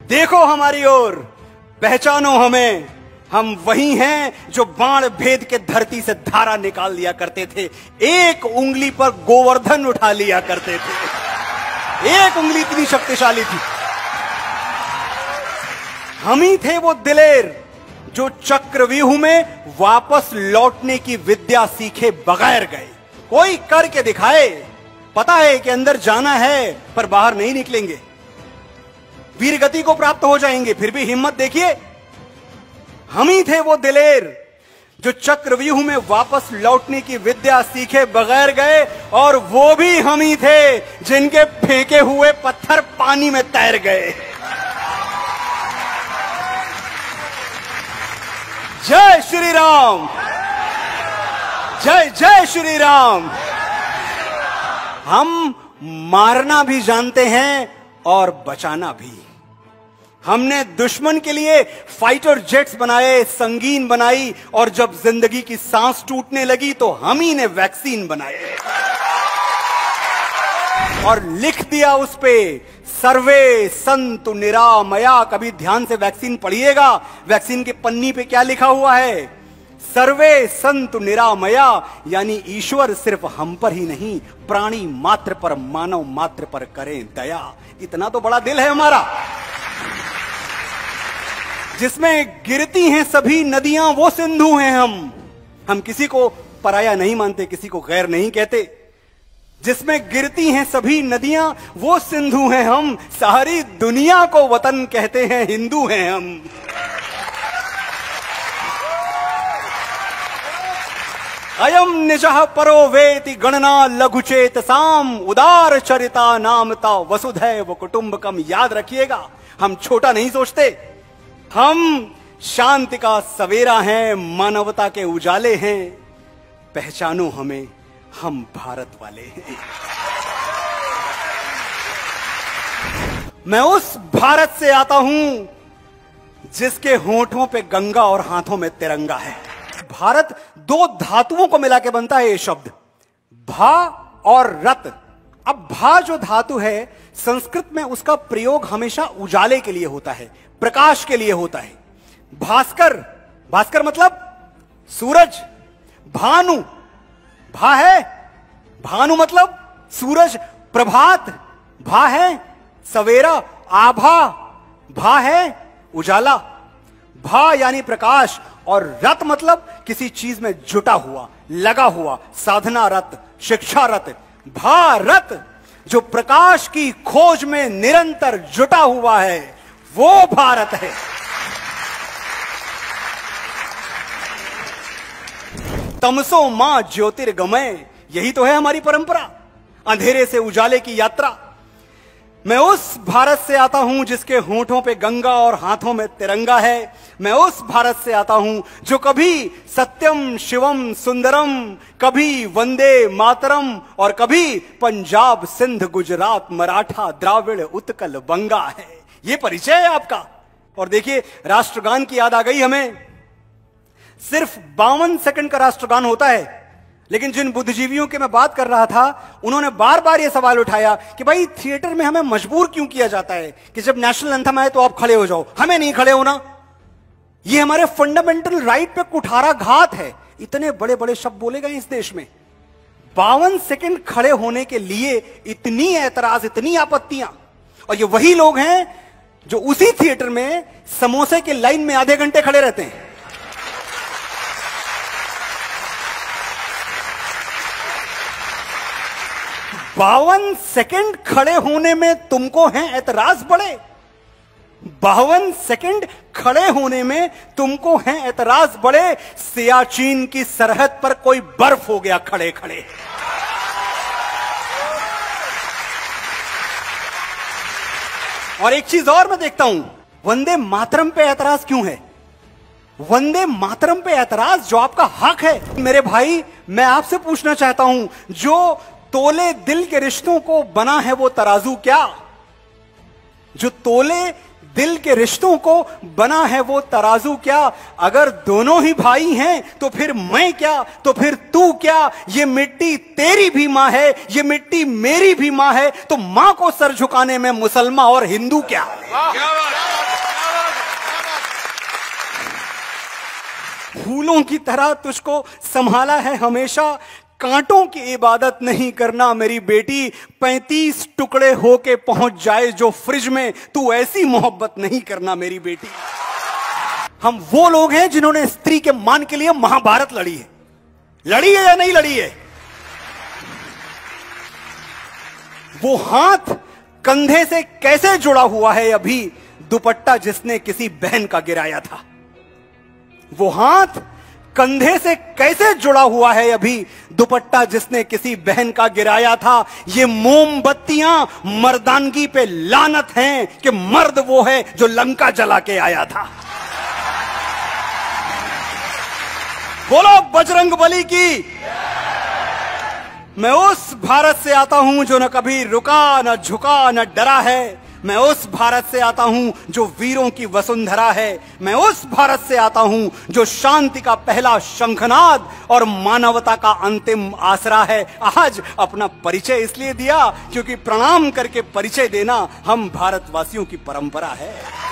देखो हमारी ओर, पहचानो हमें, हम वही हैं जो बाण भेद के धरती से धारा निकाल लिया करते थे, एक उंगली पर गोवर्धन उठा लिया करते थे। एक उंगली इतनी शक्तिशाली थी। हम ही थे वो दिलेर जो चक्रव्यूह में वापस लौटने की विद्या सीखे बगैर गए। कोई करके दिखाए, पता है कि अंदर जाना है पर बाहर नहीं निकलेंगे, वीर गति को प्राप्त हो जाएंगे, फिर भी हिम्मत देखिए। हम ही थे वो दिलेर जो चक्रव्यूह में वापस लौटने की विद्या सीखे बगैर गए, और वो भी हम ही थे जिनके फेंके हुए पत्थर पानी में तैर गए। जय श्री राम, जय जय श्री राम। हम मारना भी जानते हैं और बचाना भी। हमने दुश्मन के लिए फाइटर जेट्स बनाए, संगीन बनाई, और जब जिंदगी की सांस टूटने लगी तो हम ही ने वैक्सीन बनाए और लिख दिया उस पे सर्वे संतु निरामया। कभी ध्यान से वैक्सीन पढ़िएगा, वैक्सीन के पन्नी पे क्या लिखा हुआ है? सर्वे संतु निरामया, यानी ईश्वर सिर्फ हम पर ही नहीं, प्राणी मात्र पर, मानव मात्र पर करें दया। इतना तो बड़ा दिल है हमारा, जिसमें गिरती हैं सभी नदियां वो सिंधु हैं हम किसी को पराया नहीं मानते, किसी को गैर नहीं कहते। जिसमें गिरती हैं सभी नदियां वो सिंधु हैं हम, सारी दुनिया को वतन कहते हैं, हिंदू हैं हम। अयम निजः परो वेति गणना लघुचेत साम, उदार चरिता नामता वसुधैव कुटुंबकम। याद रखिएगा, हम छोटा नहीं सोचते, हम शांति का सवेरा हैं, मानवता के उजाले हैं। पहचानो हमें, हम भारत वाले हैं। मैं उस भारत से आता हूं जिसके होठों पे गंगा और हाथों में तिरंगा है। भारत दो धातुओं को मिला के बनता है ये शब्द, भा और रत। अब भा जो धातु है, संस्कृत में उसका प्रयोग हमेशा उजाले के लिए होता है, प्रकाश के लिए होता है। भास्कर, भास्कर मतलब सूरज। भानु, भा है, भानु मतलब सूरज। प्रभात, भा है सवेरा। आभा, भा है उजाला। भा यानी प्रकाश, और रत मतलब किसी चीज में जुटा हुआ, लगा हुआ, साधना रत, शिक्षा रत। भारत जो प्रकाश की खोज में निरंतर जुटा हुआ है, वो भारत है। तमसो मां ज्योतिर्गमय, यही तो है हमारी परंपरा, अंधेरे से उजाले की यात्रा। मैं उस भारत से आता हूं जिसके होठों पे गंगा और हाथों में तिरंगा है। मैं उस भारत से आता हूं जो कभी सत्यम शिवम सुंदरम, कभी वंदे मातरम, और कभी पंजाब सिंध गुजरात मराठा द्राविड़ उत्कल बंगा है। ये परिचय है आपका। और देखिए, राष्ट्रगान की याद आ गई हमें। सिर्फ 52 सेकंड का राष्ट्रगान होता है, लेकिन जिन बुद्धिजीवियों की मैं बात कर रहा था, उन्होंने बार बार यह सवाल उठाया कि भाई थिएटर में हमें मजबूर क्यों किया जाता है कि जब नेशनल एंथम आए तो आप खड़े हो जाओ, हमें नहीं खड़े होना। यह हमारे फंडामेंटल राइट पे कुठाराघात है। इतने बड़े बड़े शब्द बोले गए इस देश में, 52 सेकंड खड़े होने के लिए इतनी ऐतराज, इतनी आपत्तियां। और ये वही लोग हैं जो उसी थिएटर में समोसे के लाइन में आधे घंटे खड़े रहते हैं। बावन सेकंड खड़े होने में तुमको हैं ऐतराज बड़े। 52 सेकंड खड़े होने में तुमको हैं ऐतराज बड़े। सियाचिन की सरहद पर कोई बर्फ हो गया खड़े खड़े। और एक चीज और मैं देखता हूं, वंदे मातरम पे ऐतराज क्यों है? वंदे मातरम पे ऐतराज जो आपका हक है। मेरे भाई, मैं आपसे पूछना चाहता हूं, जो तोले दिल के रिश्तों को बना है वो तराजू क्या? जो तोले दिल के रिश्तों को बना है वो तराजू क्या? अगर दोनों ही भाई हैं तो फिर मैं क्या, तो फिर तू क्या? ये मिट्टी तेरी भी मां है, ये मिट्टी मेरी भी मां है, तो मां को सर झुकाने में मुसलमान और हिंदू क्या? फूलों की तरह तुझको संभाला है हमेशा। कांटों की इबादत नहीं करना मेरी बेटी, 35 टुकड़े होके पहुंच जाए जो फ्रिज में, तू ऐसी मोहब्बत नहीं करना मेरी बेटी। हम वो लोग हैं जिन्होंने स्त्री के मान के लिए महाभारत लड़ी है। लड़ी है या नहीं लड़ी है? वो हाथ कंधे से कैसे जुड़ा हुआ है अभी, दुपट्टा जिसने किसी बहन का गिराया था। वो हाथ कंधे से कैसे जुड़ा हुआ है अभी, दुपट्टा जिसने किसी बहन का गिराया था। ये मोमबत्तियां मर्दानगी पे लानत हैं कि मर्द वो है जो लंका जला के आया था। बोलो बजरंग बली की। मैं उस भारत से आता हूं जो न कभी रुका, न झुका, न डरा है। मैं उस भारत से आता हूं जो वीरों की वसुंधरा है। मैं उस भारत से आता हूं जो शांति का पहला शंखनाद और मानवता का अंतिम आसरा है। आज अपना परिचय इसलिए दिया क्योंकि प्रणाम करके परिचय देना हम भारतवासियों की परंपरा है।